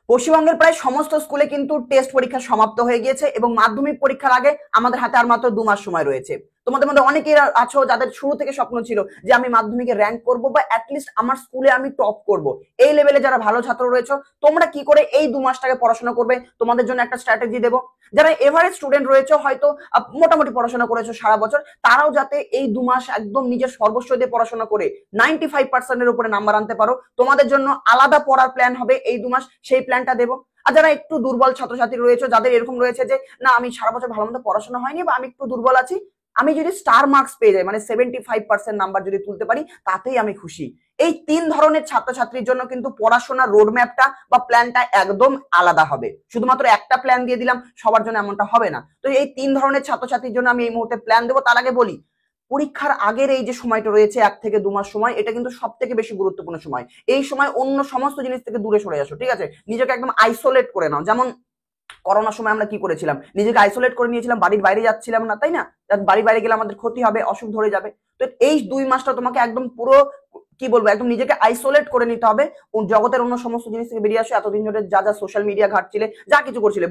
পশ্চিমবঙ্গের প্রায় সমস্ত স্কুলে কিন্তু টেস্ট পরীক্ষা সমাপ্ত হয়ে গিয়েছে এবং মাধ্যমিক পরীক্ষার আগে আমাদের হাতে আর মাত্র 2 মাস সময় রয়েছে। তোমাদের মধ্যে অনেকেই আছো যাদের শুরু থেকে স্বপ্ন ছিল যে আমি মাধ্যমিকে র্যাঙ্ক করব বা অ্যাটলিস্ট আমার স্কুলে আমি টপ করব। এই লেভেলে যারা ভালো ছাত্র রয়েছে তোমরা কি করে এই 2 মাসটাকে পড়াশোনা করবে তোমাদের জন্য একটা স্ট্র্যাটেজি দেবো। যারা এভারেজ স্টুডেন্ট রয়েছে হয়তো মোটামুটি পড়াশোনা করেছো সারা বছর, তারাও যাতে এই 2 মাস একদম নিজের সর্বস্ব দিয়ে পড়াশোনা করে 95% উপরে নাম্বার আনতে পারো, তোমাদের জন্য আলাদা পড়ার প্ল্যান হবে এই 2 মাস, সেই প্ল্যানটা দেবো। আর যারা একটু দুর্বল ছাত্রছাত্রী রয়েছে, যাদের এরকম রয়েছে যে না আমি সারা বছর ভালো মতো পড়াশোনা হয়নি বা আমি একটু দুর্বল আছি, আমি যদি স্টার মার্কস পেয়ে যাই মানে 75% নাম্বার যদি তুলতে পারি তাতেই আমি খুশি। এই 3 ধরনের ছাত্রছাত্রীর জন্য কিন্তু পড়াশোনার রোডম্যাপটা বা প্ল্যানটা একদম আলাদা হবে। শুধুমাত্র একটা প্ল্যান দিয়ে দিলাম সবার জন্য এমনটা হবে না। তো এই 3 ধরনের ছাত্রছাত্রীর জন্য আমি এই মুহূর্তে প্ল্যান দেবো। তার আগে বলি, পরীক্ষার আগের এই যে সময়টা রয়েছে 1 থেকে 2 মাস সময়, এটা কিন্তু সব থেকে বেশি গুরুত্বপূর্ণ সময়। এই সময় অন্য সমস্ত জিনিস থেকে দূরে সরে আসো, ঠিক আছে? নিজেকে একদম আইসোলেট করে নাও। যেমন করোনার সময় আমরা কি করেছিলাম, নিজেকে আইসোলেট করে নিয়েছিলাম, বাড়ির বাইরে যাচ্ছিলাম না, তাই না? বাড়ির বাইরে গেলে আমাদের ক্ষতি হবে, অসুখ ধরে যাবে। তো এই 2 মাসটা তোমাকে একদম পুরো কি বলবো একদম নিজেকে আইসোলেট করে নিতে হবে, জগতের অন্য সমস্ত জিনিস থেকে বেরিয়ে আসো। এতদিন ধরে যা যা সোশ্যাল মিডিয়া ঘাটছিলে, যা কিছু করছিলে,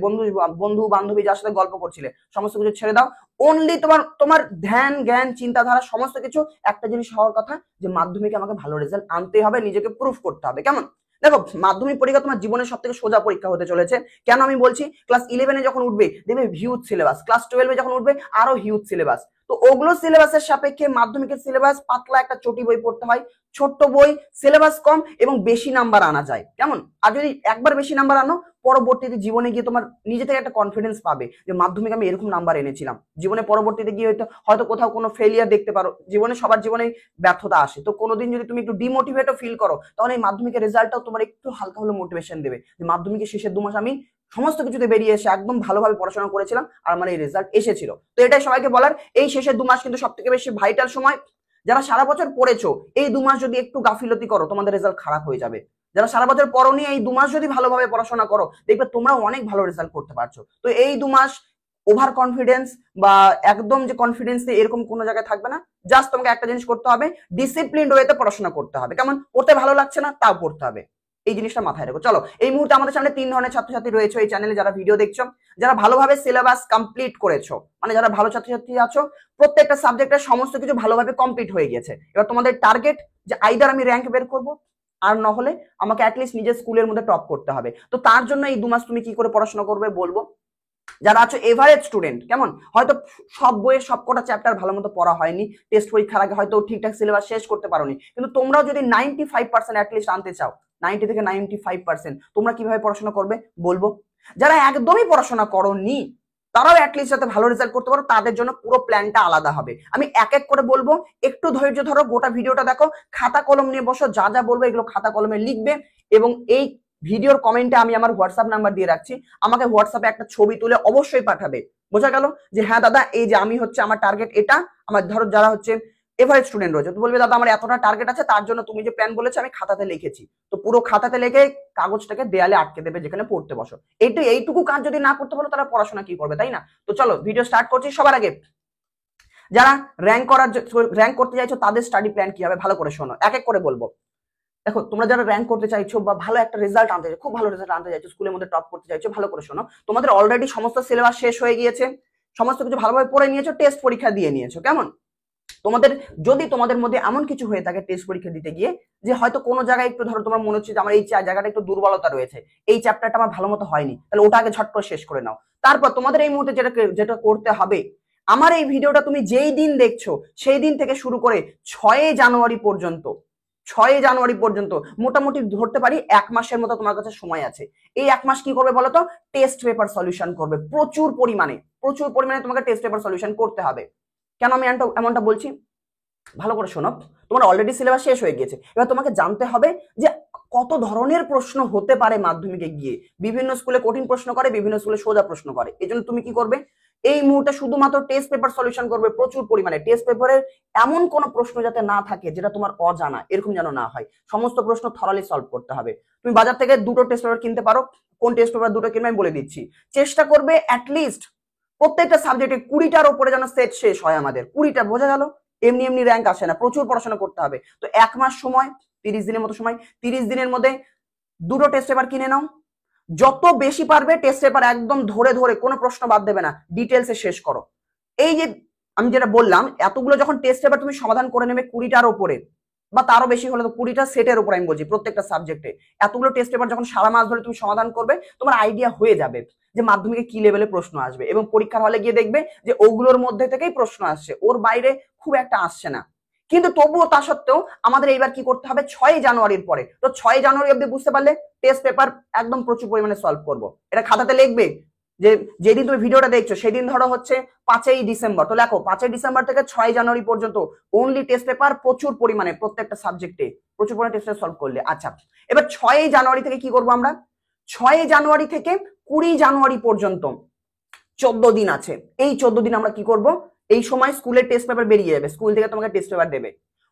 বন্ধু বান্ধবী যার সাথে গল্প করছিলে, সমস্ত কিছু ছেড়ে দাও। অনলি তোমার তোমার ধ্যান জ্ঞান চিন্তাধারা সমস্ত কিছু একটা জিনিস হওয়ার কথা যে মাধ্যমিকে আমাকে ভালো রেজাল্ট আনতে হবে, নিজেকে প্রুফ করতে হবে। কেমন? দেখো, মাধ্যমিক পরীক্ষা তোমার জীবনের সব থেকে সোজা পরীক্ষা হতে চলেছে। কেন আমি বলছি, ক্লাস 11-এ যখন উঠবে দেখবে হিউজ সিলেবাস, ক্লাস 12-এ যখন উঠবে আরো হিউজ সিলেবাস। তো ওগুলো সিলেবাসের সাপেক্ষে মাধ্যমিকের সিলেবাস পাতলা একটা চটি বই পড়তে হয়, ছোট্ট বই, সিলেবাস কম এবং বেশি নাম্বার আনা যায়। কেমন? আর যদি একবার বেশি নাম্বার আনো, পরবর্তীতে জীবনে গিয়ে তোমার নিজে থেকে একটা কনফিডেন্স পাবে যে মাধ্যমিকে আমি এরকম নাম্বার এনেছিলাম। জীবনে পরবর্তীতে গিয়ে হয়তো কোথাও কোনো ফেলিয়ার দেখতে পারো, জীবনে সবার জীবনে ব্যর্থতা আসে। তো কোনোদিন যদি তুমি একটু ডিমোটিভেটও ফিল করো, তখন এই মাধ্যমিকের রেজাল্টটাও তোমার একটু হালকা হলে মোটিভেশন দেবে যে মাধ্যমিকের শেষের 2 মাস আমি সমস্ত কিছুতে বেরিয়ে এসে একদম ভালোভাবে পড়াশোনা করেছিলাম আর আমার এই রেজাল্ট এসেছিল। তো এটাই সবাইকে বলার, এই শেষের 2 মাস কিন্তু সব থেকে বেশি ভাইটাল সময়। যারা সারা বছর পড়েছো, এই 2 মাস যদি একটু গাফিলতি করো তোমাদের রেজাল্ট খারাপ হয়ে যাবে। যারা সারা বছর পড়োনি, এই 2 মাস যদি ভালোভাবে পড়াশোনা করো দেখবে তোমরা অনেক ভালো রেজাল্ট করতে পারছো। তো এই 2 মাস ওভার কনফিডেন্স বা একদম যে কনফিডেন্স নেই এরকম কোনো জায়গায় থাকবে না। জাস্ট তোমাকে একটা জিনিস করতে হবে, ডিসিপ্লিন ওয়েতে পড়াশোনা করতে হবে। কেমন? পড়তে ভালো লাগছে না তাও পড়তে হবে, এই জিনিসটা মাথায় রেখো। চলো, এই মুহূর্তে আমাদের সামনে 3 ধরনের ছাত্রছাত্রী রয়েছে এই চ্যানেলে যারা ভিডিও দেখছো। যারা ভালোভাবে সিলেবাস কমপ্লিট করেছো, মানে যারা ভালো ছাত্রছাত্রী আছো, প্রত্যেকটা সাবজেক্টের সমস্ত কিছু ভালোভাবে কমপ্লিট হয়ে গেছে। এবার তোমাদের টার্গেট যে আইদার আমি র্যাঙ্ক বের করব, আর না হলে আমাকে অ্যাটলিস্ট নিজের স্কুলের মধ্যে টপ করতে হবে। তো তার জন্য এই 2 মাস তুমি কি করে পড়াশোনা করবে বলবো। যারা আছো এভারেজ স্টুডেন্ট, কেমন? হয়তো সব বইয়ের সবকটা চ্যাপ্টার ভালো মতো পড়া হয়নি, টেস্ট পরীক্ষার আগে হয়তো ঠিকঠাক সিলেবাস শেষ করতে পারোনি, কিন্তু তোমরাও যদি 95% অ্যাটলিস্ট আনতে চাও, 90 থেকে 95%, তোমরা কিভাবে পড়াশোনা করবে বলবো। যারা একদমই পড়াশোনা করোনি তারাও অ্যাটলিস্ট যাতে ভালো রেজাল্ট করতে পারো, তাদের জন্য পুরো প্ল্যানটা আলাদা হবে। আমি এক এক করে বলবো, একটু ধৈর্য ধরো, গোটা ভিডিওটা দেখো, খাতা কলম নিয়ে বসো, যা যা বলবো এগুলো খাতা কলমে লিখবে এবং এই ভিডিওর কমেন্টে আমি আমার হোয়াটসঅ্যাপ নাম্বার দিয়ে রাখছি, আমাকে হোয়াটসঅ্যাপে একটা ছবি তুলে অবশ্যই পাঠাবে। বোঝা গেল যে হ্যাঁ দাদা এই যে আমি হচ্ছে আমার টার্গেট এটা। আমার ধরো যারা হচ্ছে এভারেজ স্টুডেন্ট রয়েছে, তো বলবে দাদা আমার এতটা টার্গেট আছে, তার জন্য তুমি যে প্ল্যান বলেছো আমি খাতাতে লিখেছি। তো পুরো খাতাতে লিখে কাগজটাকে দেয়ালে আটকে দেবে যেখানে পড়তে বসো। এইটুকু কাজ যদি না করতে পারো তারা পড়াশোনা কি করবে, তাই না? তো চলো ভিডিও স্টার্ট করছি। সবার আগে যারা র্যাঙ্ক করতে চাইছো তাদের স্টাডি প্ল্যান কি হবে ভালো করে শোনো, এক এক করে বলবো। দেখো, তোমরা যারা র্যাঙ্ক করতে চাইছো বা ভালো একটা রেজাল্ট আনতে চাইছো, খুব ভালো রেজাল্ট আনতে চাইছো, স্কুলের মধ্যে টপ করতে চাইছো, ভালো করে শোনো। তোমাদের অলরেডি সমস্ত সিলেবাস শেষ হয়ে গিয়েছে, সমস্ত কিছু ভালোভাবে পড়ে নিয়েছো, টেস্ট পরীক্ষা দিয়ে নিয়েছো। কেমন? তোমাদের মধ্যে এমন কিছু হয়ে থাকে টেস্ট পরীক্ষা দিতে গিয়ে যে হয়তো কোনো জায়গায় একটু ধরো তোমার মনে হচ্ছে যে আমার এই জায়গাটা একটু দুর্বলতা রয়েছে, এই চ্যাপ্টারটা আমার ভালো মতো হয়নি, তাহলে ওটা আগে ঝট করে শেষ করে নাও। তারপর তোমাদের এই মুহূর্তে যেটা করতে হবে, আমার এই ভিডিওটা তুমি যেই দিন দেখছো সেই দিন থেকে শুরু করে 6 জানুয়ারি পর্যন্ত মোটামুটি ধরতে পারি 1 মাসের মতো তোমার কাছে সময় আছে। এই 1 মাস কি করবে বলতো? টেস্ট পেপার সলিউশন করবে প্রচুর পরিমাণে তোমাকে টেস্ট পেপার সলিউশন করতে হবে। কেন আমি এমনটা বলছি ভালো করে শোনো। তোমার অলরেডি সিলেবাস শেষ হয়ে গেছে, এবার তোমাকে জানতে হবে যে কত ধরনের প্রশ্ন হতে পারে মাধ্যমিকে গিয়ে। বিভিন্ন স্কুলে কঠিন প্রশ্ন করে, বিভিন্ন স্কুলে সোজা প্রশ্ন করে। এই জন্য তুমি কি করবে, এই মুহূর্তে শুধুমাত্র টেস্ট পেপার সলিউশন করবে প্রচুর পরিমাণে। টেস্ট পেপারের এমন কোন প্রশ্ন যাতে না থাকে যেটা তোমার অজানা, এরকম যেন না হয়। সমস্ত প্রশ্ন থরালি সলভ করতে হবে। তুমি বাজার থেকে 2টো টেস্ট পেপার কিনতে পারো, কোন টেস্ট পেপার 2টো কিনবে আমি বলে দিচ্ছি। চেষ্টা করবে অ্যাটলিস্ট প্রত্যেকটা সাবজেক্টে 20টার উপরে যেন সেট শেষ হয় আমাদের। 20টা, বোঝা গেল? এমনি র্যাঙ্ক আসে না, প্রচুর পড়াশোনা করতে হবে। তো 1 মাস সময়, 30 দিনের মতো সময়, 30 দিনের মধ্যে 2টো টেস্ট পেপার কিনে নাও, যত বেশি পারবে টেস্ট পেপার একদম ধরে ধরে কোনো প্রশ্ন বাদ দেবে না, ডিটেলসে শেষ করো। এই যে আমি যেটা বললাম, এতগুলো যখন টেস্ট পেপার তুমি সমাধান করে নেবে 20টার উপরে বা তারও বেশি হলে তো 20টা সেটের উপর আমি বলছি প্রত্যেকটা সাবজেক্টে, এতগুলো টেস্ট পেপার যখন সারা মাস ধরে তুমি সমাধান করবে, তোমার আইডিয়া হয়ে যাবে যে মাধ্যমিকে কি লেভেলে প্রশ্ন আসবে, এবং পরীক্ষার হলে গিয়ে দেখবে যে ওগুলোর মধ্যে থেকেই প্রশ্ন আসছে, ওর বাইরে খুব একটা আসছে না। কিন্তু তবুও তা সত্ত্বেও আমাদের এইবার কি করতে হবে, 6 জানুয়ারির পরে, তো 6 জানুয়ারি অব্দি বুঝতে পারলে টেস্ট পেপার একদম প্রচুর পরিমাণে সলভ করবো। এটা খাতাতে লিখবে যে যেদিন তুমি ভিডিওটা দেখছো সেদিন ধরো হচ্ছে 5ই ডিসেম্বর, তো লেখো 5ই ডিসেম্বর থেকে 6 জানুয়ারি পর্যন্ত অনলি টেস্ট পেপার প্রচুর পরিমাণে প্রত্যেকটা সাবজেক্টে প্রচুর পরিমাণে টেস্ট সলভ করলে। আচ্ছা, এবার 6 জানুয়ারি থেকে কি করবো আমরা, 6 জানুয়ারি থেকে 20 জানুয়ারি পর্যন্ত 14 দিন আছে। এই 14 দিন আমরা কি করব, এই সময় স্কুলের টেস্ট পেপার বেরিয়ে যাবে, স্কুল থেকে তোমাকে টেস্ট পেপার দেবে,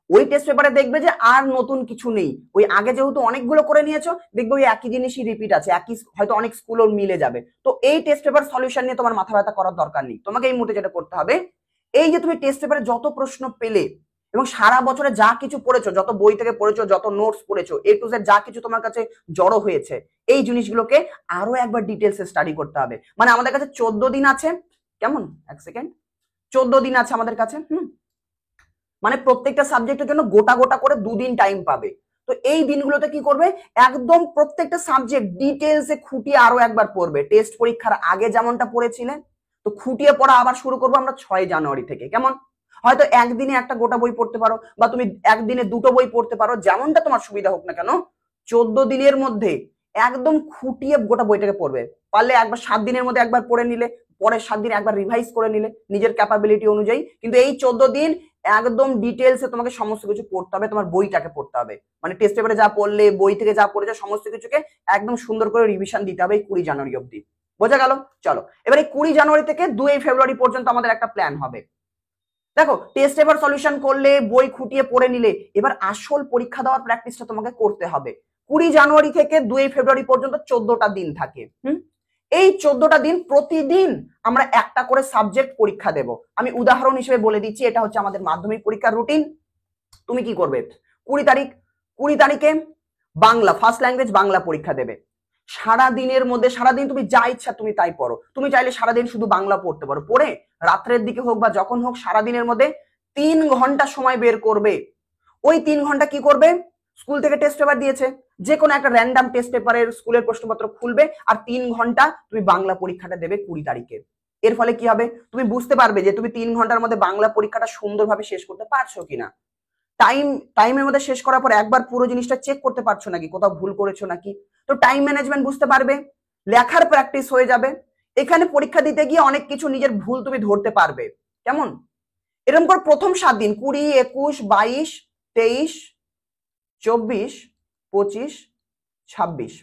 ওই টেস্ট পেপারে দেখবে যে আর নতুন কিছু নেই, ওই আগে যেহেতু অনেকগুলো করে নিয়েছো দেখবে ওই একই জিনিসই রিপিট আছে, একই হয়তো অনেক স্কুলও মিলে যাবে। তো এই টেস্ট পেপার সলিউশন নিয়ে তোমার মাথা ব্যথা করার দরকার নেই, তোমাকে এই মুহূর্তে যেটা করতে হবে, এই যে তুমি টেস্ট পেপারে যত প্রশ্ন পেলে এবং সারা বছরে যা কিছু পড়েছো, যত বই থেকে পড়েছো, যত নোটস পড়েছো, এ টু জেড যা কিছু তোমার কাছে জড়ো হয়েছে, এই জিনিসগুলোকে আরো একবার ডিটেলসে স্টাডি করতে হবে। মানে আমাদের কাছে 14 দিন আছে, কেমন, এক সেকেন্ড, 14 দিন আছে আমাদের কাছে, মানে প্রত্যেকটা সাবজেক্টের জন্য গোটা গোটা করে 2 দিন টাইম পাবে। তো এই দিনগুলোতে কি করবে, একদম প্রত্যেকটা সাবজেক্ট ডিটেলসে খুঁটিয়ে আরো একবার পড়বে, টেস্ট পরীক্ষার আগে যেমনটা পড়েছিলেন, তো খুঁটিয়ে পড়া আবার শুরু করবো আমরা 6 জানুয়ারি থেকে। কেমন, হয়তো একদিনে একটা গোটা বই পড়তে পারো, বা তুমি একদিনে দুটো বই পড়তে পারো, যেমনটা তোমার সুবিধা হোক না কেন, 14 দিনের মধ্যে একদম খুঁটিয়ে গোটা বইটাকে পড়বে। পারলে একবার 7 দিনের মধ্যে একবার পড়ে নিলে, পরের 7 দিন একবার রিভাইজ করে নিলে নিজের ক্যাপাবিলিটি অনুযায়ী, কিন্তু এই 14 দিন একদম ডিটেলসে তোমাকে সমস্ত কিছু পড়তে হবে, তোমার বইটাকে পড়তে হবে, মানে টেস্ট পেপারে যা পড়লে, বই থেকে যা পড়েছে সমস্ত কিছুকে একদম সুন্দর করে রিভিশন দিতে হবে এই 20 জানুয়ারি অবধি। বোঝা গেল? চলো এবার এই 20 জানুয়ারি থেকে 2 ফেব্রুয়ারি পর্যন্ত আমাদের একটা প্ল্যান হবে। দেখো টেস্ট পেপার সলিউশন করলে, বই খুঁটিয়ে পড়ে নিলে, এবার আসল পরীক্ষা দেওয়ার প্র্যাকটিসটা তোমাকে করতে হবে। 20 জানুয়ারি থেকে 2 ফেব্রুয়ারি পর্যন্ত 14টা দিন থাকে। এই 14টা দিন প্রতিদিন আমরা একটা করে সাবজেক্ট পরীক্ষা দেব। আমি উদাহরণ হিসেবে বলে দিচ্ছি, এটা হচ্ছে আমাদের মাধ্যমিক পরীক্ষার রুটিন। তুমি কি করবে, 20 তারিখে বাংলা ফার্স্ট ল্যাঙ্গুয়েজ বাংলা পরীক্ষা দেবে। সারা দিনের মধ্যে সারাদিন তুমি যা ইচ্ছা তুমি তাই পড়ো, তুমি চাইলে সারাদিন শুধু বাংলা পড়তে পারো, পড়ে রাত্রের দিকে হোক বা যখন হোক সারাদিনের মধ্যে 3 ঘন্টা সময় বের করবে। ওই 3 ঘন্টা কি করবে, স্কুল থেকে টেস্ট পেপার দিয়েছে, যে কোনো একটা র্যান্ডাম টেস্ট পেপারের স্কুলের প্রশ্নপত্র খুলবে আর 3 ঘন্টা তুমি বাংলা পরীক্ষাটা দেবে 20 তারিখে। এর ফলে কি হবে, তুমি বুঝতে পারবে যে তুমি 3 ঘন্টার মধ্যে বাংলা পরীক্ষাটা সুন্দরভাবে শেষ করতে পারছো কিনা। টাইমের মধ্যে শেষ করার পর একবার পুরো জিনিসটা চেক করতে পারছো নাকি, কোথাও ভুল করেছো নাকি, তো টাইম ম্যানেজমেন্ট বুঝতে পারবে, লেখার প্র্যাকটিস হয়ে যাবে। এখানে পরীক্ষা দিতে গিয়ে অনেক কিছু নিজের ভুল তুমি ধরতে পারবে। কেমন, এরকম করে প্রথম 7 দিন 20, 21, 22, 23, 24, 25, 26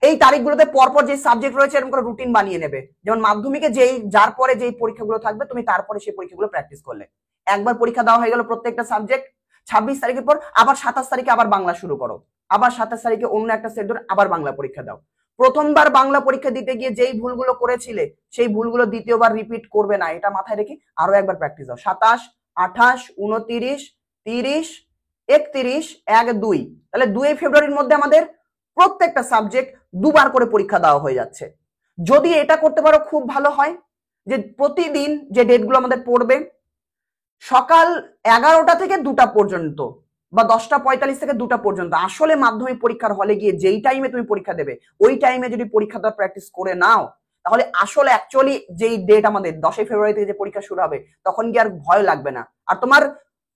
এই তারিখগুলোতে পরপর যে সাবজেক্ট রয়েছে এরকম করে রুটিন বানিয়ে নেবে। যেমন মাধ্যমিকে যেই যার পরে যেই পরীক্ষাগুলো থাকবে তুমি তারপরে সেই পরীক্ষাগুলো প্র্যাকটিস করলে, একবার পরীক্ষা দেওয়া হয়ে গেল প্রত্যেকটা সাবজেক্ট, 26 তারিখের পর আবার 27 তারিখে আবার বাংলা শুরু করো, আবার 27 তারিখে অন্য একটা সেট ধরে আবার বাংলা পরীক্ষা দাও। প্রথমবার বাংলা পরীক্ষা দিতে গিয়ে যেই ভুলগুলো করেছিলে সেই ভুলগুলো দ্বিতীয়বার রিপিট করবে না, এটা মাথায় রেখে আরো একবার প্র্যাকটিস দাও। 27, 28, 29, 30, 31, 1, 2, তাহলে 2 ফেব্রুয়ারির মধ্যে আমাদের প্রত্যেকটা সাবজেক্ট দুবার করে পরীক্ষা দেওয়া হয়ে যাচ্ছে। যদি এটা করতে পারো খুব ভালো হয়, যে প্রতিদিন যে ডেটগুলো আমাদের পড়বে সকাল 11টা থেকে 2টা পর্যন্ত বা 10টা 45 থেকে 2টা পর্যন্ত, আসলে মাধ্যমিক পরীক্ষার হলে গিয়ে যেই টাইমে তুমি পরীক্ষা দেবে ওই টাইমে যদি পরীক্ষা দেওয়ার প্র্যাকটিস করে নাও, তাহলে আসলে অ্যাকচুয়ালি যেই ডেট আমাদের 10 ফেব্রুয়ারি থেকে যে পরীক্ষা শুরু হবে তখন কি আর ভয় লাগবে না, আর তোমার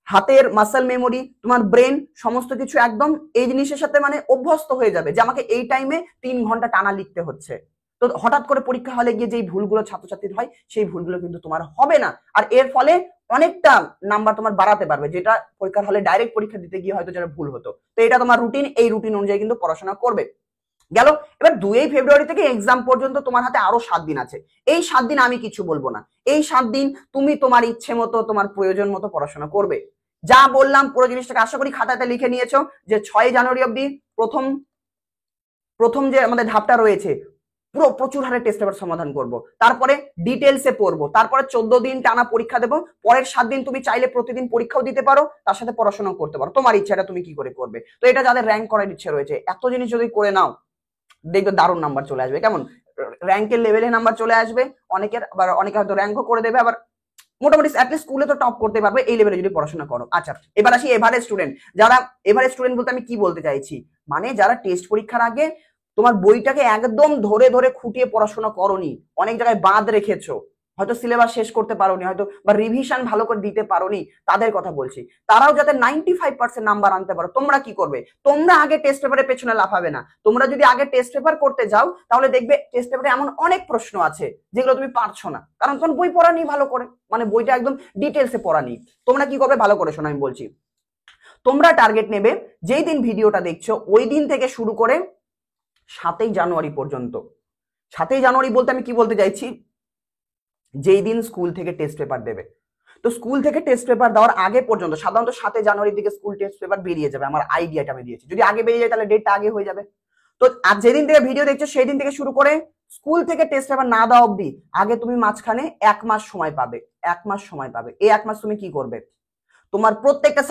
হাতের মাসেল মেমোরি, তোমার ব্রেন সমস্ত কিছু একদম এই জিনিসের সাথে মানে অভ্যস্ত হয়ে যাবে যে আমাকে এই টাইমে 3 ঘন্টা টানা লিখতে হচ্ছে। তো হঠাৎ করে পরীক্ষা হলে গিয়ে যেই ভুলগুলো ছাত্রছাত্রীর হয় সেই ভুলগুলো কিন্তু তোমার হবে না, আর এর ফলে অনেকটা নাম্বার তোমার বাড়াতে পারবে, যেটা পরীক্ষার হলে ডাইরেক্ট পরীক্ষা দিতে গিয়ে হয়তো যেটা ভুল হতো। তো এটা তোমার রুটিন, এই রুটিন অনুযায়ী কিন্তু পড়াশোনা করবে। গেল, এবার 2 ফেব্রুয়ারি থেকে এক্সাম পর্যন্ত তোমার হাতে আরো 7 দিন আছে। এই 7 দিন আমি কিছু বলবো না, এই 7 দিন তুমি তোমার ইচ্ছে মতো তোমার প্রয়োজন মতো পড়াশোনা করবে। যা বললাম পুরো জিনিসটাকে আশা করি খাতাতে লিখে নিয়েছো, যে 6 জানুয়ারি অবধি প্রথম যে আমাদের ধাপটা রয়েছে পুরো প্রচুর হারে টেস্ট পেপার সমাধান করব, তারপরে ডিটেলসে পড়বো, তারপরে 14 দিন টানা পরীক্ষা দেবো, পরের 7 দিন তুমি চাইলে প্রতিদিন পরীক্ষাও দিতে পারো, তার সাথে পড়াশোনাও করতে পারো, তোমার ইচ্ছাটা তুমি কি করে করবে। তো এটা যাদের র্যাঙ্ক করার ইচ্ছে রয়েছে, এত জিনিস যদি করে নাও দেখবে দারুণ নাম্বার চলে আসবে, কেমন র্যাঙ্কের লেভেলে নাম্বার চলে আসবে। অনেকের আবার অনেকে হয়তো র্যাঙ্কও করে দেবে, আবার মোটামুটি অ্যাটলিস্ট স্কুলে তো টপ করতে পারবে এই লেভেলে যদি পড়াশোনা করো। আচ্ছা এবার আসি এভারেজ স্টুডেন্ট। যারা এভারেজ স্টুডেন্ট বলতে আমি কি বলতে চাইছি, মানে যারা টেস্ট পরীক্ষার আগে তোমার বইটাকে একদম ধরে ধরে খুঁটিয়ে পড়াশোনা করোনি, অনেক জায়গায় বাদ রেখেছো, হয়তো সিলেবাস শেষ করতে পারোনি, হয়তো বা রিভিশন ভালো করে দিতে পারোনি, তাদের কথা বলছি। তারাও যাতে 95% নাম্বার আনতে পারো, তোমরা কি করবে, তোমরা আগে টেস্ট পেপারের পেছনে লাফাবে না। তোমরা যদি আগে টেস্ট পেপার করতে যাও তাহলে দেখবে টেস্ট পেপারে এমন অনেক প্রশ্ন আছে যেগুলো তুমি পারছো না, কারণ তোমার বই পড়া নেই ভালো করে, মানে বইটা একদম ডিটেলসে পড়া নেই। তোমরা কি করবে ভালো করে শোনো, আমি বলছি। তোমরা টার্গেট নেবে যেই দিন ভিডিওটা দেখছো ওই দিন থেকে শুরু করে 7ই জানুয়ারি পর্যন্ত। 7ই জানুয়ারি বলতে আমি কি বলতে চাইছি, যেই দিন স্কুল থেকে টেস্ট পেপার দেবে। তো স্কুল থেকে টেস্ট পেপার দেওয়ার আগে পর্যন্ত সাধারণত 7 জানুয়ারির দিকে স্কুল টেস্ট পেপার বেরিয়ে যাবে, আমার আইডিয়াটা আমি দিয়েছি। যদি আগে বেরিয়ে যায় তাহলে ডেটটা আগে হয়ে যাবে। তো আর যেদিন থেকে ভিডিও দেখছো সেই দিন থেকে শুরু করে স্কুল থেকে টেস্ট পেপার না দেওয়া অবধি আগে তুমি মাঝখানে 1 মাস সময় পাবে। 1 মাস সময় পাবে। এই 1 মাস তুমি কি করবে, তোমার প্রত্যেকটা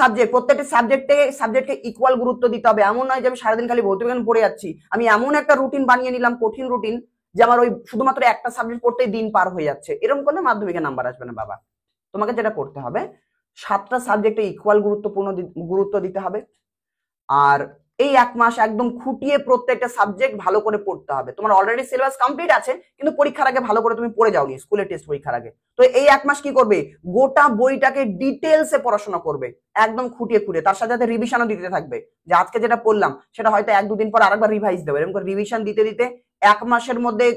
সাবজেক্টকে ইকুয়াল গুরুত্ব দিতে হবে। এমন নয় যে আমি সারাদিন খালি ভৌত বিজ্ঞান পড়ে যাচ্ছি, আমি এমন একটা রুটিন বানিয়ে নিলাম, কঠিন রুটিন, যে আমার ওই শুধুমাত্র একটা সাবজেক্ট পড়তেই দিন পার হয়ে যাচ্ছে। এরকম করলে মাধ্যমিকে নাম্বার আসবে না বাবা। তোমাকে যেটা করতে হবে, 7টা সাবজেক্টে ইকুয়াল গুরুত্ব দিতে হবে। আর এই 1 মাস একদম খুঁটিয়ে প্রত্যেকটা সাবজেক্ট ভালো করে পড়তে হবে। তোমার অলরেডি সিলেবাস কমপ্লিট আছে, কিন্তু পরীক্ষার আগে ভালো করে তুমি পড়ে যাওনি স্কুলের টেস্ট পরীক্ষার আগে। তো এই 1 মাস কি করবে, গোটা বইটাকে ডিটেলসে পড়াশোনা করবে, একদম খুঁটিয়ে খুঁটিয়ে। তার সাথে সাথে রিভিশনও দিতে থাকবে, যে আজকে যেটা পড়লাম সেটা হয়তো 1-2 দিন পর আরেকবার রিভাইজ দেবে। এরকম করে রিভিশন দিতে দিতে 1 মাসের মধ্যে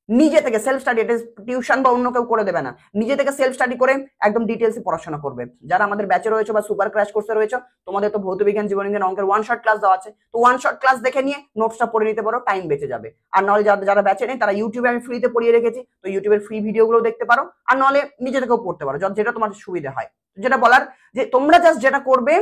নিজে থেকে সেলফ স্টাডি, এটা টিউশন বা অন্য কেউ করে দেবে না, নিজে থেকে সেলফ স্টাডি করে একদম ডিটেলসে পড়াশোনা করবে। যারা আমাদের ব্যাচে রয়েছে বা সুপার ক্র্যাশ কোর্সে রয়েছে, তোমাদের তো ভৌত বিজ্ঞান, জীববিজ্ঞান, অঙ্কের 1 শট ক্লাস দেওয়া আছে। তো 1 শট ক্লাস দেখে নিয়ে নোটসটা পড়ে নিতে পারো, টাইম বেঁচে যাবে। আর নাহলে যারা ব্যাচে নেই তারা ইউটিউবে আমি ফ্রিতে পড়িয়ে রেখেছি, তো ইউটিউবের ফ্রি ভিডিওগুলো দেখতে পারো। আর নাহলে নিজে থেকেও পড়তে পারো, যেটা তোমার সুবিধা হয়। যেটা বলার, যে তোমরা জাস্ট যেটা করবে,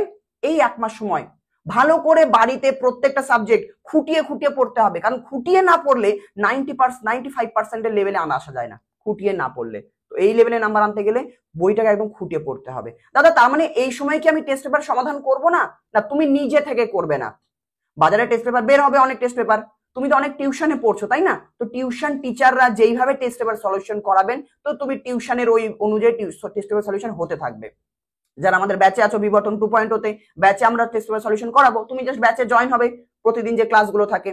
এই 1 মাস সময় ভালো করে বাড়িতে প্রত্যেকটা সাবজেক্ট খুঁটিয়ে খুঁটিয়ে পড়তে হবে। কারণ খুঁটিয়ে না পড়লে 95% লেভেলে আসা যায় না, খুঁটিয়ে না পড়লে। তো এই লেভেলে নাম্বার আনতে গেলে বইটাকে একদম খুঁটিয়ে পড়তে হবে। দাদা তার মানে এই সময় কি আমি টেস্ট পেপার সমাধান করব না? না, তুমি নিজে থেকে করবে না। বাজারে টেস্ট পেপার বের হবে, অনেক টেস্ট পেপার, তুমি তো অনেক টিউশনে পড়ছো তাই না? তো টিউশন টিচাররা যেইভাবে টেস্ট পেপার সলিউশন করাবেন, তো তুমি টিউশনের ওই অনুযায়ী টেস্ট পেপার সলিউশন হতে থাকবে। যারা আমাদের ব্যাচে আছো বিবর্তন 2.0 তে, ব্যাচে আমরা টেস্ট পেপার সলিউশন করাবো। তুমি জাস্ট ব্যাচে জয়েন হবে, প্রতিদিন যে ক্লাসগুলো থাকে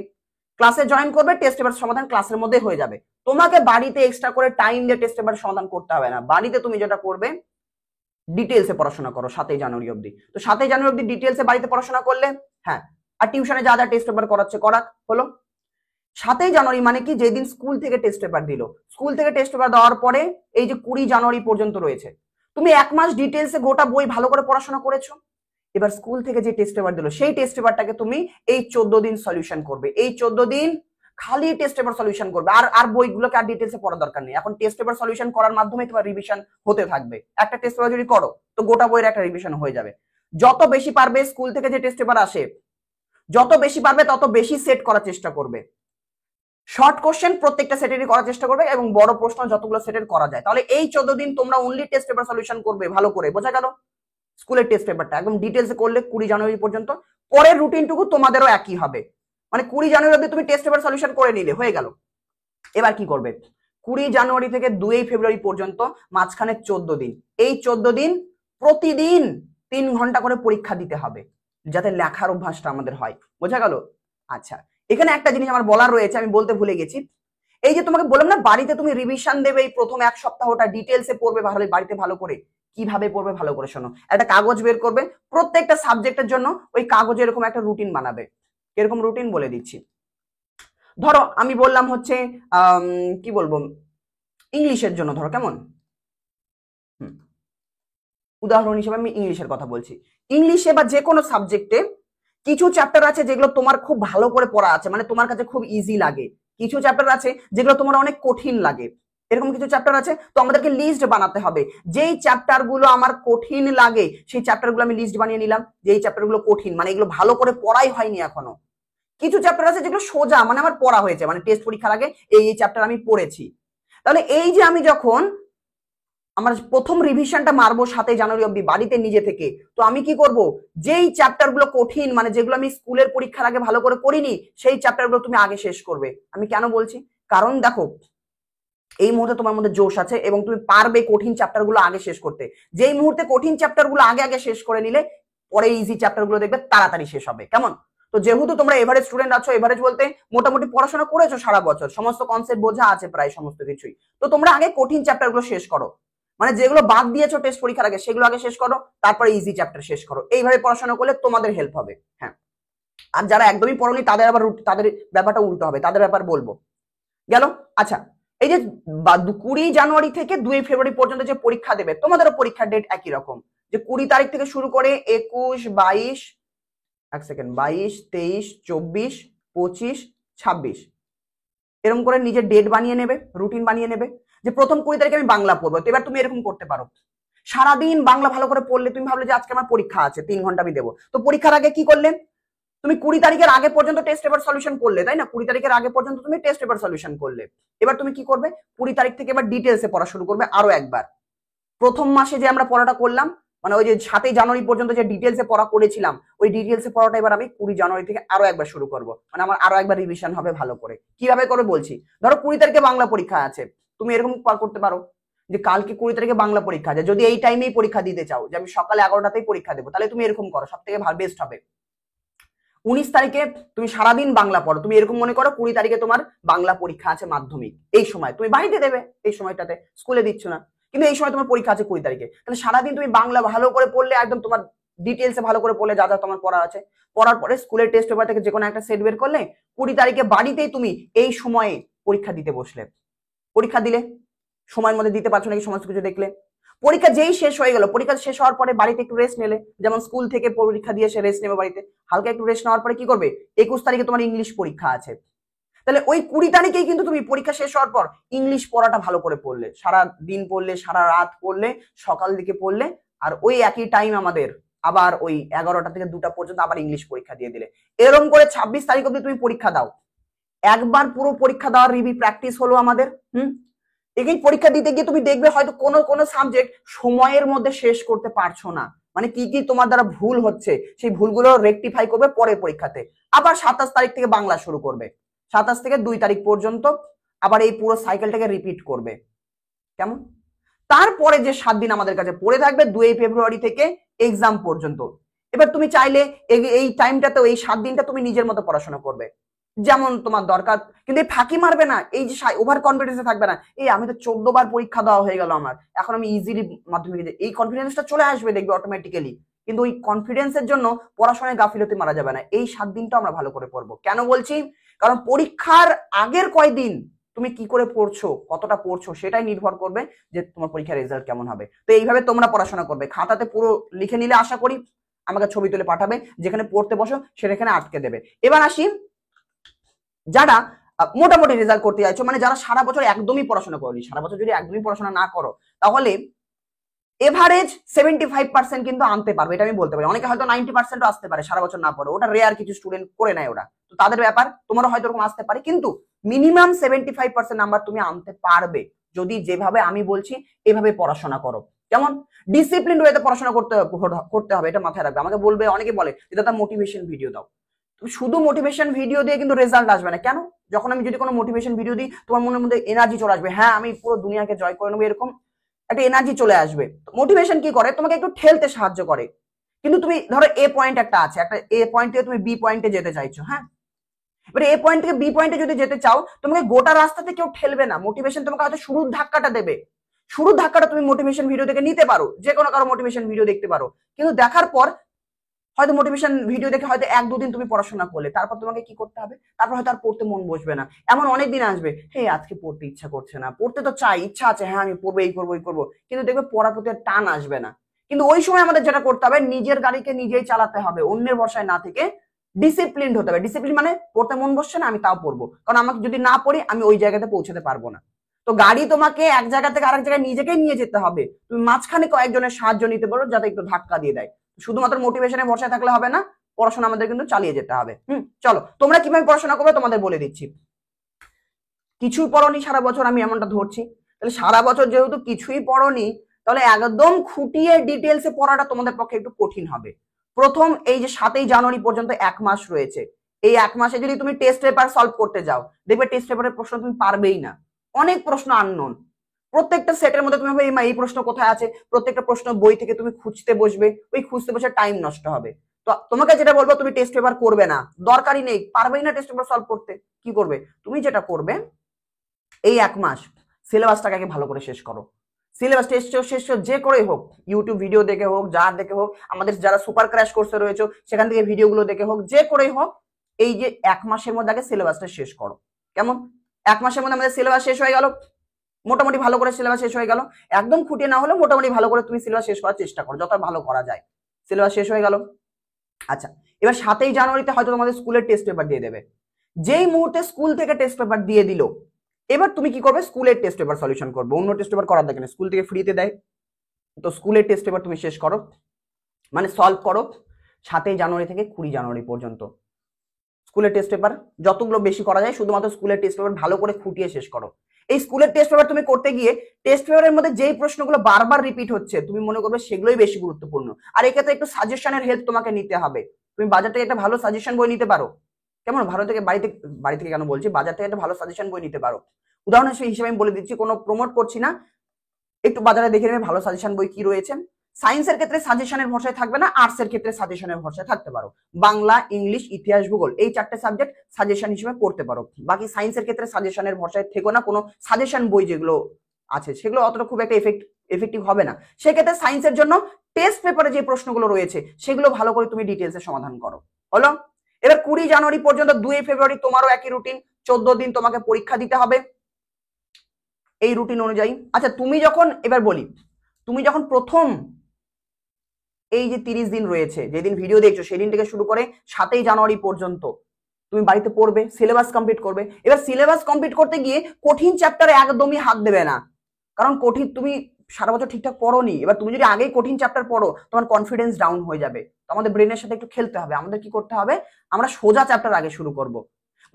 ক্লাসে জয়েন করবে, টেস্ট পেপার সমাধান ক্লাসের মধ্যে হয়ে যাবে। তোমাকে বাড়িতে এক্সট্রা করে টাইম দিয়ে টেস্ট পেপার সমাধান করতে হবে না। বাড়িতে তুমি যেটা করবে, ডিটেলসে পড়াশোনা করো 7ই জানুয়ারি অবধি। তো 7ই জানুয়ারি অবধি ডিটেলসে বাড়িতে পড়াশোনা করলে, হ্যাঁ, আর টিউশনে যা যা টেস্ট পেপার করাচ্ছে করাক, হলো। 7ই জানুয়ারি মানে কি, যেদিন স্কুল থেকে টেস্ট পেপার দিল, স্কুল থেকে টেস্ট পেপার দেওয়ার পরে এই যে 20 জানুয়ারি পর্যন্ত রয়েছে, তুমি 1 মাস ডিটেলসে গোটা বই ভালো করে পড়াশোনা করেছো। এবার স্কুল থেকে যে টেস্ট পেপার দিল, সেই টেস্ট পেপারটাকে তুমি এই 14 দিন সলিউশন করবে। এই 14 দিন খালি টেস্ট পেপার সলিউশন করবে, আর বইগুলোকে আর ডিটেলসে পড়ার দরকার নেই। এখন টেস্ট পেপার সলিউশন করার মাধ্যমে তোমার রিভিশন হতে থাকবে। একটা টেস্ট পেপার যদি করো, তো গোটা বইয়ের একটা রিভিশন হয়ে যাবে। যত বেশি পারবে স্কুল থেকে যে টেস্ট পেপার আসে, যত বেশি পারবে তত বেশি সেট করার চেষ্টা করবে। শর্ট কোশ্চেন প্রত্যেকটা সেটেরই করার চেষ্টা করবে, এবং বড় প্রশ্ন যতগুলো সেটের করা যায়। তাহলে এই 14 দিন তোমরা অনলি টেস্ট পেপার সলিউশন করবে ভালো করে, বোঝা গেল? স্কুলের টেস্ট পেপারটা একদম ডিটেলসে করলে 20 জানুয়ারি পর্যন্ত। পরের রুটিনটুকু তোমাদেরও একই হবে, মানে 20 জানুয়ারি অবধি তুমি টেস্ট পেপার সলিউশন করে নিলে হয়ে গেল। এবার কি করবে, 20 জানুয়ারি থেকে 2 ফেব্রুয়ারি পর্যন্ত মাঝখানে 14 দিন, এই 14 দিন প্রতিদিন 3 ঘন্টা করে পরীক্ষা দিতে হবে, যাতে লেখার অভ্যাসটা আমাদের হয়, বোঝা গেল? আচ্ছা, এখানে একটা জিনিস আমার বলার রয়েছে, আমি বলতে ভুলে গেছি। এই যে তোমাকে বললাম না, বাড়িতে তুমি রিভিশন দেবে, এই প্রথম 1 সপ্তাহটা ডিটেলসে পড়বে ভালো, বাড়িতে ভালো করে। কিভাবে পড়বে ভালো করে শোনো, একটা কাগজ বের করবে, প্রত্যেকটা সাবজেক্টের জন্য ওই কাগজে এরকম একটা রুটিন বানাবে। এরকম রুটিন বলে দিচ্ছি। ধরো আমি বললাম হচ্ছে কি বলবো, ইংলিশের জন্য ধরো, কেমন, উদাহরণ হিসেবে আমি ইংলিশের কথা বলছি। ইংলিশে বা যে কোনো সাবজেক্টে কিছু চ্যাপ্টার আছে যেগুলো তোমার খুব ভালো করে পড়া আছে, মানে তোমার কাছে খুব ইজি লাগে। কিছু চ্যাপ্টার আছে যেগুলো তোমার অনেক কঠিন লাগে, এরকম কিছু চ্যাপ্টার আছে। তো আমাদেরকে লিস্ট বানাতে হবে, যেই চ্যাপ্টার গুলো আমার কঠিন লাগে সেই চ্যাপ্টার গুলো আমি লিস্ট বানিয়ে নিলাম। যেই চ্যাপ্টার গুলো কঠিন, মানে এগুলো ভালো করে পড়াই হয়নি এখনো। কিছু চ্যাপ্টার আছে যেগুলো সোজা, মানে আমার পড়া হয়েছে, মানে টেস্ট পরীক্ষার আগে এই চ্যাপ্টার আমি পড়েছি। তাহলে এই যে আমি যখন আমরা প্রথম রিভিশনটা মারবো 7 জানুয়ারি অব্দি বাড়িতে নিজে থেকে। তো আমি কি করব, যেই চ্যাপ্টার গুলো কঠিন, মানে যেগুলো আমি স্কুলের পরীক্ষার আগে ভালো করে করিনি, সেই চ্যাপ্টার গুলো তুমি আগে শেষ করবে। আমি কেন বলছি, কারণ দেখো এই মুহূর্তে তোমার মধ্যে জোশ আছে এবং তুমি পারবে কঠিন চ্যাপ্টার গুলো আগে শেষ করতে। যেই মুহূর্তে কঠিন চ্যাপ্টার গুলো আগে আগে শেষ করে নিলে পরে ইজি চ্যাপ্টার গুলো দেখবে তাড়াতাড়ি শেষ হবে। কেমন? তো যেহেতু তোমরা এভারেজ স্টুডেন্ট আছো, এভারেজ বলতে মোটামুটি পড়াশোনা করেছো সারা বছর, সমস্ত কনসেপ্ট বোঝা আছে প্রায় সমস্ত কিছুই, তো তোমরা আগে কঠিন চ্যাপ্টার গুলো শেষ করো, মানে যেগুলো বাদ দিয়েছো টেস্ট পরীক্ষার আগে সেগুলো আগে শেষ করো, তারপরে ইজি চ্যাপ্টার শেষ করো। এইভাবে পড়াশোনা করলে তোমাদের হেল্প হবে। হ্যাঁ, আর যারা একদমই পড়োনি তাদের আবার তাদের ব্যাপারটা উল্টো হবে, তাদের ব্যাপার বলবো। গেল? আচ্ছা, এই যে 20 জানুয়ারি থেকে 2 ফেব্রুয়ারি পর্যন্ত যে পরীক্ষা দেবে, তোমাদেরও পরীক্ষার ডেট একই রকম, যে 20 তারিখ থেকে শুরু করে 21, 22, 22, 23, 24, 25, 26 এরকম করে নিজের ডেট বানিয়ে নেবে, রুটিন বানিয়ে নেবে যে প্রথম 20 তারিখে আমি বাংলা পড়বো। তো এবার তুমি এরকম করতে পারো, সারাদিন বাংলা ভালো করে পড়লে, তুমি ভাবলে যে আজকে আমার পরীক্ষা আছে 3 ঘন্টা আমি দেবো, তো পরীক্ষার আগে কি করলে, তুমি 20 তারিখের আগে পর্যন্ত টেস্ট পেপার সলিউশন করলে, তাই না? 20 তারিখের আগে পর্যন্ত তুমি টেস্ট পেপার সলিউশন করলে। এবার তুমি কি করবে, 20 তারিখ থেকে এবার ডিটেলসে পড়া শুরু করবে আরো একবার। প্রথম মাসে যে আমরা পড়াটা করলাম, মানে ওই যে 7 জানুয়ারি পর্যন্ত যে ডিটেলসে পড়া করেছিলাম, ওই ডিটেলসে পড়াটা এবার আমি 20 জানুয়ারি থেকে আরো একবার শুরু করব, মানে আমার আরো একবার রিভিশন হবে ভালো করে। কিভাবে করে বলছি, ধরো 20 তারিখে বাংলা পরীক্ষা আছে, তুমি এরকম করতে পারো যে কালকে 20 তারিখে বাংলা পরীক্ষা আছে, যদি এই টাইমেই পরীক্ষা দিতে চাও যে আমি সকালে 11টাতেই পরীক্ষা দেবো, তাহলে তুমি এরকম করো, সব থেকে বেস্ট হবে। 19 তারিখে তুমি সারাদিন বাংলা পড়ো, তুমি এরকম মনে করো 20 তারিখে তোমার বাংলা পরীক্ষা আছে মাধ্যমিক, এই সময় তুমি বাড়িতে দেবে, এই সময়টাতে স্কুলে দিচ্ছ না, কিন্তু এই সময় তোমার পরীক্ষা আছে 20 তারিখে, তাহলে সারাদিন তুমি বাংলা ভালো করে পড়লে, একদম তোমার ডিটেলসে ভালো করে পড়লে, যা যা তোমার পড়া আছে, পড়ার পরে স্কুলের টেস্ট পেপার থেকে যে কোনো একটা সেট বের করলে 20 তারিখে বাড়িতেই তুমি এই সময়ে পরীক্ষা দিতে বসলে, পরীক্ষা দিলে সময়ের মধ্যে দিতে পারছো নাকি সমস্ত কিছু দেখলে, পরীক্ষা যেই শেষ হয়ে গেল, পরীক্ষা শেষ হওয়ার পরে বাড়িতে একটু রেস্ট নিলে, যেমন স্কুল থেকে পরীক্ষা দিয়ে এসে রেস্ট নেবে বাড়িতে, হালকা একটু রেস্ট নেওয়ার পরে কি করবে, 21 তারিখে তোমার ইংলিশ পরীক্ষা আছে, তাহলে ওই 20 তারিখেই কিন্তু তুমি পরীক্ষা শেষ হওয়ার পর ইংলিশ পড়াটা ভালো করে পড়লে, সারা দিন পড়লে, সারা রাত পড়লে, সকাল দিকে পড়লে, আর ওই একই টাইম আমাদের আবার ওই 11টা থেকে 2টা পর্যন্ত আবার ইংলিশ পরীক্ষা দিয়ে দিলে, এরকম করে 26 তারিখ অব্দি তুমি পরীক্ষা দাও। একবার পুরো পরীক্ষা দেওয়ার রিভি প্র্যাকটিস হলো আমাদের। এই পরীক্ষা দিতে গিয়ে তুমি দেখবে হয়তো কোনো কোনো সাবজেক্ট সময়ের মধ্যে শেষ করতে পারছো না, মানে কি কি তোমার দ্বারা ভুল হচ্ছে, সেই ভুলগুলো রেকটিফাই করবে পরের পরীক্ষাতে। আবার 27 তারিখ থেকে বাংলা শুরু করবে, 27 থেকে 2 তারিখ পর্যন্ত আবার এই পুরো সাইকেলটাকে রিপিট করবে। কেমন? তারপরে যে 7 দিন আমাদের কাছে পড়ে থাকবে 2 ফেব্রুয়ারি থেকে এক্সাম পর্যন্ত, এবার তুমি চাইলে এই টাইমটাতে, এই 7 দিনটা তুমি নিজের মতো পড়াশোনা করবে যেমন তোমার দরকার, কিন্তু এই ফাঁকি মারবে না, এই যে ওভার কনফিডেন্সে থাকবে না, এই আমি তো 14 বার পরীক্ষা দেওয়া হয়ে গেল আমার, এখন আমি ইজিলি মাধ্যমিকে, এই কনফিডেন্সটা চলে আসবে দেখবে অটোমেটিক্যালি, কিন্তু ওই কনফিডেন্সের জন্য পড়াশোনায় গাফিলতি মারা যাবে না। এই 7 দিনটা আমরা ভালো করে পড়বো। কেন বলছি, কারণ পরীক্ষার আগের কয়দিন তুমি কি করে পড়ছো, কতটা পড়ছো, সেটাই নির্ভর করবে যে তোমার পরীক্ষার রেজাল্ট কেমন হবে। তো এইভাবে তোমরা পড়াশোনা করবে, খাতাতে পুরো লিখে নিলে, আশা করি আমাকে ছবি তুলে পাঠাবে, যেখানে পড়তে বসো সেখানে আটকে দেবে। এবার আসি যারা মোটামুটি রেজাল্ট করতে চাইছো, মানে যারা সারা বছর একদমই পড়াশোনা করোনি, সারা বছর যদি একদমই পড়াশোনা না করো, তাহলে এভারেজ 75% কিন্তু আনতে পারবে, এটা আমি বলতে পারি। অনেকে হয়তো 90% আসতে পারে সারা বছর না পড়ে, ওটা রেয়ার কিছু স্টুডেন্ট করে নেয় ওটা, তো তাদের ব্যাপার, তোমারও হয়তো ওরকম আসতে পারে, কিন্তু মিনিমাম 75% নাম্বার তুমি আনতে পারবে যদি যেভাবে আমি বলছি এভাবে পড়াশোনা করো। যেমন ডিসিপ্লিন ওয়েতে পড়াশোনা করতে হবে, এটা মাথায় রাখবে। আমাকে বলবে, অনেকে বলে যে দাদা মোটিভেশন ভিডিও দাও, শুধু মোটিভেশন ভিডিও দিয়ে কিন্তু রেজাল্ট আসবে না। কেন? যখন আমি যদি কোনো মোটিভেশন ভিডিও দিই, তোমার মনের মধ্যে এনার্জি চলে আসবে, হ্যাঁ আমি পুরো দুনিয়াকে জয় করে নেবো, এরকম একটা এনার্জি চলে আসবে। মোটিভেশন কি করে, তোমাকে একটু ঠেলতে সাহায্য করে, কিন্তু তুমি ধরো এ পয়েন্ট একটা আছে, একটা এ পয়েন্ট থেকে তুমি বি পয়েন্টে যেতে চাইছো, হ্যাঁ, এবার এ পয়েন্ট থেকে বি পয়েন্টে যদি যেতে চাও, তোমাকে গোটা রাস্তাতে কেউ ঠেলবে না, মোটিভেশন তোমাকে হয়তো শুরুর ধাক্কাটা দেবে, শুরুর ধাক্কাটা তুমি মোটিভেশন ভিডিও থেকে নিতে পারো, যে কোনো কারো মোটিভেশন ভিডিও দেখতে পারো, কিন্তু দেখার পর হয়তো মোটিভেশন ভিডিও দেখে হয়তো 1-2 দিন তুমি পড়াশোনা করলে, তারপর তোমাকে কি করতে হবে, তারপর হয়তো আর পড়তে মন বসবে না। এমন অনেক দিন আসবে, হে আজকে পড়তে ইচ্ছা করছে না, পড়তে তো চাই, ইচ্ছা আছে, হ্যাঁ আমি পড়বো, এই করবো, এই করবো, কিন্তু দেখবে পড়ার প্রতি টান আসবে না। কিন্তু ওই সময় আমাদের যেটা করতে হবে, নিজের গাড়িকে নিজেই চালাতে হবে, অন্যের ভরসায় না থেকে ডিসিপ্লিন হতে হবে। ডিসিপ্লিন মানে পড়তে মন বসছে না, আমি তাও পড়বো, কারণ আমাকে যদি না পড়ি আমি ওই জায়গাতে পৌঁছাতে পারবো না। তো গাড়ি তোমাকে এক জায়গা থেকে আরেক জায়গায় নিজেকেই নিয়ে যেতে হবে, তুমি মাঝখানে কয়েকজনের সাহায্য নিতে পারো যাতে একটু ধাক্কা দিয়ে দেয়। শুধুমাত্র মোটিভেশনে ভরসায় থাকলে হবে না, পড়াশোনা আমাদের কিন্তু চালিয়ে যেতে হবে। চলো তোমরা কিভাবে পড়াশোনা করবে তোমাদের বলে দিচ্ছি। কিছুই পড়োনি সারা বছর, আমি এমনটা ধরছি, তাহলে সারা বছর যেহেতু কিছুই পড়োনি, তাহলে একদম খুঁটিয়ে ডিটেলসে পড়াটা তোমাদের পক্ষে একটু কঠিন হবে। প্রথম এই যে 7ই জানুয়ারি পর্যন্ত 1 মাস রয়েছে, এই 1 মাসে যদি তুমি টেস্ট পেপার সলভ করতে যাও, দেখবে টেস্ট পেপারের প্রশ্ন তুমি পারবেই না, অনেক প্রশ্ন আননোন। প্রত্যেকটা সেটের মধ্যে তুমি এই প্রশ্ন কোথায় আছে, প্রত্যেকটা প্রশ্ন বই থেকে তুমি খুঁজতে বসবে, ওই খুঁজতে বসে টাইম নষ্ট হবে। তো তোমাকে যেটা বলবো, তুমি টেস্ট পেপার করবে না, দরকারই নেই, পারবেই না টেস্ট পেপার সলভ করতে। কি করবে তুমি, যেটা করবে এই 1 মাস সিলেবাসটাকে আগে ভালো করে শেষ করো। সিলেবাস টেস্ট শেষ যে করেই হোক, ইউটিউব ভিডিও দেখে হোক, যা দেখে হোক, আমাদের যারা সুপার ক্র্যাশ কোর্সে রয়েছে সেখান থেকে ভিডিওগুলো দেখে হোক, যে করেই হোক, এই যে 1 মাসের মধ্যে আগে সিলেবাসটা শেষ করো। কেমন? 1 মাসের মধ্যে আমাদের সিলেবাস শেষ হয়ে গেল, মোটামুটি ভালো করে সিলেবাস শেষ হয়ে গেল। একদম খুঁটিয়ে না হলে মোটামুটি ভালো করে তুমি সিলেবাস শেষ করার চেষ্টা করো, যত ভালো করা যায়। সিলেবাস শেষ হয়ে গেল। আচ্ছা, এবার 7ই জানুয়ারিতে হয়তো তোমাদের স্কুলের টেস্ট পেপার দিয়ে দেবে। যেই মুহূর্তে স্কুল থেকে টেস্ট পেপার দিয়ে দিল, এবার তুমি কি করবে, স্কুলের টেস্ট পেপার সলিউশন করবে। অন্য টেস্ট পেপার করার দেখেন, স্কুল থেকে ফ্রিতে দেয়, তো স্কুলের টেস্ট পেপার তুমি শেষ করো, মানে সলভ করো 7ই জানুয়ারি থেকে 20 জানুয়ারি পর্যন্ত। স্কুলের টেস্ট পেপার যতগুলো বেশি করা যায়, শুধুমাত্র স্কুলের টেস্ট পেপার ভালো করে খুঁটিয়ে শেষ করো। এই স্কুলের টেস্ট পেপার তুমি করতে গিয়ে টেস্ট পেপারের মধ্যে যেই প্রশ্নগুলো বারবার রিপিট হচ্ছে, তুমি মনে করবে সেগুলোই বেশি গুরুত্বপূর্ণ। আর এক্ষেত্রে একটু সাজেশনের হেল্প তোমাকে নিতে হবে। তুমি বাজার থেকে একটা ভালো সাজেশন বই নিতে পারো। কেমন? ভালো থেকে বাড়ি থেকে কেন বলছি, বাজার থেকে একটা ভালো সাজেশন বই নিতে পারো। উদাহরণ হিসেবে আমি বলে দিচ্ছি, কোনো প্রমোট করছি না, একটু বাজারে দেখে নেবে ভালো সাজেশন বই কি রয়েছে। সায়েন্সের ক্ষেত্রে সাজেশনের ভরসায় থাকবে না, আর্টসের ক্ষেত্রে সাজেশনের ভরসায় থাকতে পারো। বাংলা, ইংলিশ, ইতিহাস, ভূগোল, এই 4টে সাবজেক্ট সাজেশন হিসেবে পড়তে পারো। বাকি সায়েন্সের ক্ষেত্রে সাজেশনের ভরসায় থেকো না, কোনো সাজেশন বই যেগুলো আছে সেগুলো অতটা খুব একটা এফেক্টিভ হবে না। সেক্ষেত্রে সায়েন্সের জন্য টেস্ট পেপারে যে প্রশ্নগুলো রয়েছে সেগুলো ভালো করে তুমি ডিটেলসে সমাধান করো। হলো? এবার 20 জানুয়ারি পর্যন্ত 2 ফেব্রুয়ারি তোমারও একই রুটিন, 14 দিন তোমাকে পরীক্ষা দিতে হবে এই রুটিন অনুযায়ী। আচ্ছা, তুমি যখন, এবার বলি, তুমি যখন প্রথম এই যে 30 দিন রয়েছে, যেদিন ভিডিও দেখছো সেদিন থেকে শুরু করে 7ই জানুয়ারি পর্যন্ত তুমি বাড়িতে পড়বে, সিলেবাস কমপ্লিট করবে। এবার সিলেবাস কমপ্লিট করতে গিয়ে কঠিন চ্যাপ্টারে একদমই হাত দেবে না, কারণ কঠিন তুমি সারা বছর ঠিকঠাক পড়োনি। এবার তুমি যদি আগেই কঠিন চ্যাপ্টার পড়ো, তোমার কনফিডেন্স ডাউন হয়ে যাবে। তো আমাদের ব্রেনের সাথে একটু খেলতে হবে। আমাদের কি করতে হবে, আমরা সোজা চ্যাপ্টার আগে শুরু করব,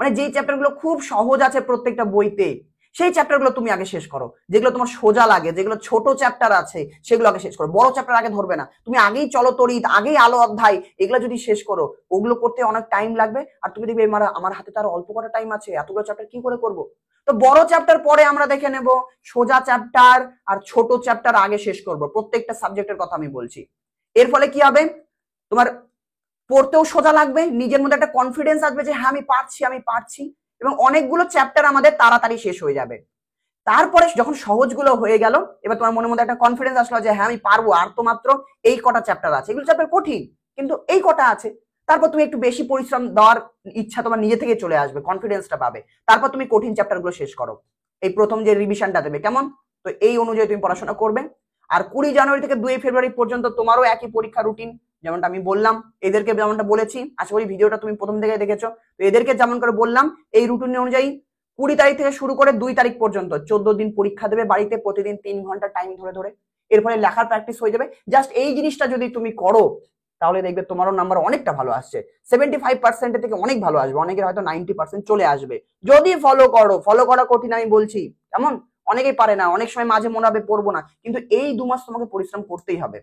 মানে যেই চ্যাপ্টারগুলো খুব সহজ আছে প্রত্যেকটা বইতে, সেই চ্যাপ্টারগুলো তুমি আগে শেষ করো। যেগুলো তোমার সোজা লাগে, যেগুলো ছোট চ্যাপ্টার আছে সেগুলো আগে শেষ করো। বড় চ্যাপ্টার আগে ধরবে না, তুমি আগেই চলতরিৎ, আগেই আলো অধ্যায়, এগুলো যদি শেষ করো, ওগুলো করতে অনেক টাইম লাগবে। আর তুমি দেখবে আমার হাতে তার অল্প কটা টাইম আছে, এতগুলো চ্যাপ্টার কি করে করবো। তো বড় চ্যাপ্টার পরে আমরা দেখে নেব, সোজা চ্যাপ্টার আর ছোট চ্যাপ্টার আগে শেষ করব। প্রত্যেকটা সাবজেক্টের কথা আমি বলছি। এর ফলে কি হবে, তোমার পড়তেও সোজা লাগবে, নিজের মধ্যে একটা কনফিডেন্স আসবে যে হ্যাঁ আমি পারছি, এবং অনেকগুলো চ্যাপ্টার আমাদের তাড়াতাড়ি শেষ হয়ে যাবে। তারপরে যখন সহজগুলো হয়ে গেল, এবার তোমার মনের মধ্যে একটা কনফিডেন্স আসলো যে হ্যাঁ আমি পারবো, আর তো মাত্র এই কটা চ্যাপ্টার আছে, এগুলো চ্যাপ্টার কঠিন কিন্তু এই কটা আছে। তারপর তুমি একটু বেশি পরিশ্রম দেওয়ার ইচ্ছা তোমার নিজে থেকে চলে আসবে, কনফিডেন্সটা পাবে। তারপর তুমি কঠিন চ্যাপ্টারগুলো শেষ করো, এই প্রথম যে রিভিশনটা দেবে। কেমন? তো এই অনুযায়ী তুমি পড়াশোনা করবে। আর 20 জানুয়ারি থেকে 2 ফেব্রুয়ারি পর্যন্ত তোমারও একই পরীক্ষা রুটিন, যেমনটা আমি বললাম। এদেরকে যেমনটা বলেছি, আশা করি ভিডিওটা তুমি প্রথম থেকে দেখেছো, তো এদেরকে যেমন করে বললাম এই রুটিন অনুযায়ী 20 তারিখ থেকে শুরু করে 2 তারিখ পর্যন্ত 14 দিন পরীক্ষা দেবে বাড়িতে, প্রতিদিন 3 ঘন্টা টাইম ধরে ধরে। এর ফলে লেখার প্র্যাকটিস হয়ে যাবে। জাস্ট এই জিনিসটা যদি তুমি করো, তাহলে দেখবে তোমারও নাম্বার অনেকটা ভালো আসছে। 75% থেকে অনেক ভালো আসবে, অনেকের হয়তো 90% চলে আসবে যদি ফলো করো। ফলো করা কঠিন আমি বলছি, কেমন? অনেকেই পারে না, অনেক সময় মাঝে মনে হবে পড়বো না, কিন্তু এই 2 মাস তোমাকে পরিশ্রম করতেই হবে।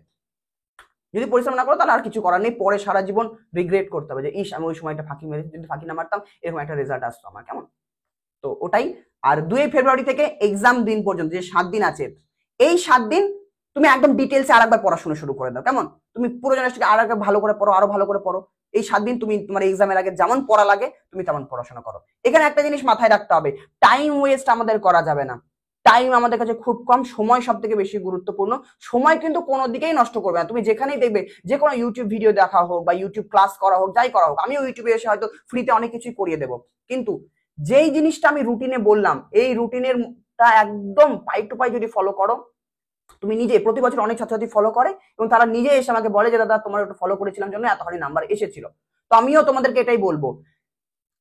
যদি পরিশ্রম না করো তাহলে আর কিছু করার নেই, পরে সারা জীবন রিগ্রেট করতে হবে যে ইস আমি ওই সময়টা ফাঁকি মেরেছি, যদি ফাঁকি না মারতাম এরকম একটা রেজাল্ট আসতো আমার। কেমন? তো ওটাই। আর 2 ফেব্রুয়ারি থেকে এক্সাম দিন পর্যন্ত যে 7 দিন আছে, এই 7 দিন তুমি একদম ডিটেলসে আরেকবার পড়াশোনা শুরু করে দাও। কেমন? তুমি পুরো জিনিসটাকে আরেকবার ভালো করে পড়ো, আরো ভালো করে পড়ো। এই 7 দিন তুমি তোমার এক্সামের আগে যেমন পড়া লাগে তুমি তেমন পড়াশোনা করো। এখানে একটা জিনিস মাথায় রাখতে হবে, টাইম ওয়েস্ট আমাদের করা যাবে না। টাইম আমাদের কাছে খুব কম, সময় সব থেকে বেশি গুরুত্বপূর্ণ। সময় কিন্তু কোনো দিকেই নষ্ট করবে না। তুমি যেখানেই দেখবে, যে কোনো ইউটিউব ভিডিও দেখা হোক বা ইউটিউব ক্লাস করা হোক, যাই করা হোক, আমিও ইউটিউবে এসে হয়তো ফ্রিতে অনেক কিছুই করিয়ে দেবো, কিন্তু যেই জিনিসটা আমি রুটিনে বললাম, এই রুটিনের টা একদম পাই টু পাই যদি ফলো করো, তুমি নিজে, প্রতি বছর অনেক ছাত্রছাত্রী ফলো করে এবং তারা নিজে এসে আমাকে বলে যে দাদা তোমার একটু ফলো করেছিলাম জন্য এতখানি নাম্বার এসেছিল। তো আমিও তোমাদেরকে এটাই বলবো,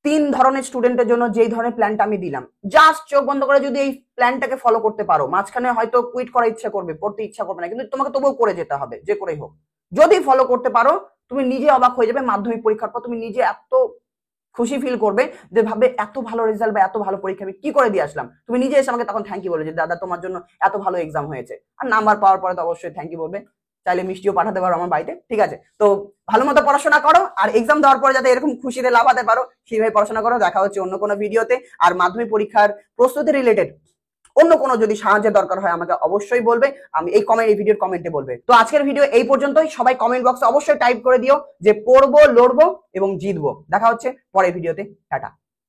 3 ধরনের স্টুডেন্টের জন্য যেই ধরনের প্ল্যানটা আমি দিলাম, জাস্ট চোখ বন্ধ করে যদি এই প্ল্যানটাকে ফলো করতে পারো, মাঝখানে হয়তো কুইট করার ইচ্ছা করবে, পড়তে ইচ্ছা করবে না, কিন্তু তোমাকে তবুও করে যেতে হবে যে করেই হোক। যদি ফলো করতে পারো, তুমি নিজে অবাক হয়ে যাবে মাধ্যমিক পরীক্ষার পর তুমি নিজে এত খুশি ফিল করবে, যে ভাববে এত ভালো রেজাল্ট বা এত ভালো পরীক্ষা আমি কি করে দিয়ে আসলাম। তুমি নিজে এসে আমাকে তখন থ্যাংক ইউ বলে যে দাদা তোমার জন্য এত ভালো এক্সাম হয়েছে। আর নাম্বার পাওয়ার পরে তো অবশ্যই থ্যাংক ইউ বলবে, চাইলে মিষ্টিও পাঠাতে পারো আমার বাড়িতে, ঠিক আছে। তো ভালো মতো পড়াশোনা করো, আর এক্সাম দেওয়ার পরে যাতে এরকম খুশিতে লাফাতে পারো সেইভাবে পড়াশোনা করো। দেখা হচ্ছে অন্য কোনো ভিডিওতে। আর মাধ্যমিক পরীক্ষার প্রস্তুতি রিলেটেড অন্য কোনো যদি সাহায্যের দরকার হয় আমাকে অবশ্যই বলবে, আমি এই ভিডিওর কমেন্টে বলবে। তো আজকের ভিডিও এই পর্যন্তই। সবাই কমেন্ট বক্সে অবশ্যই টাইপ করে দিও যে পড়বো, লড়বো এবং জিতবো। দেখা হচ্ছে পরের ভিডিওতে। টাটা।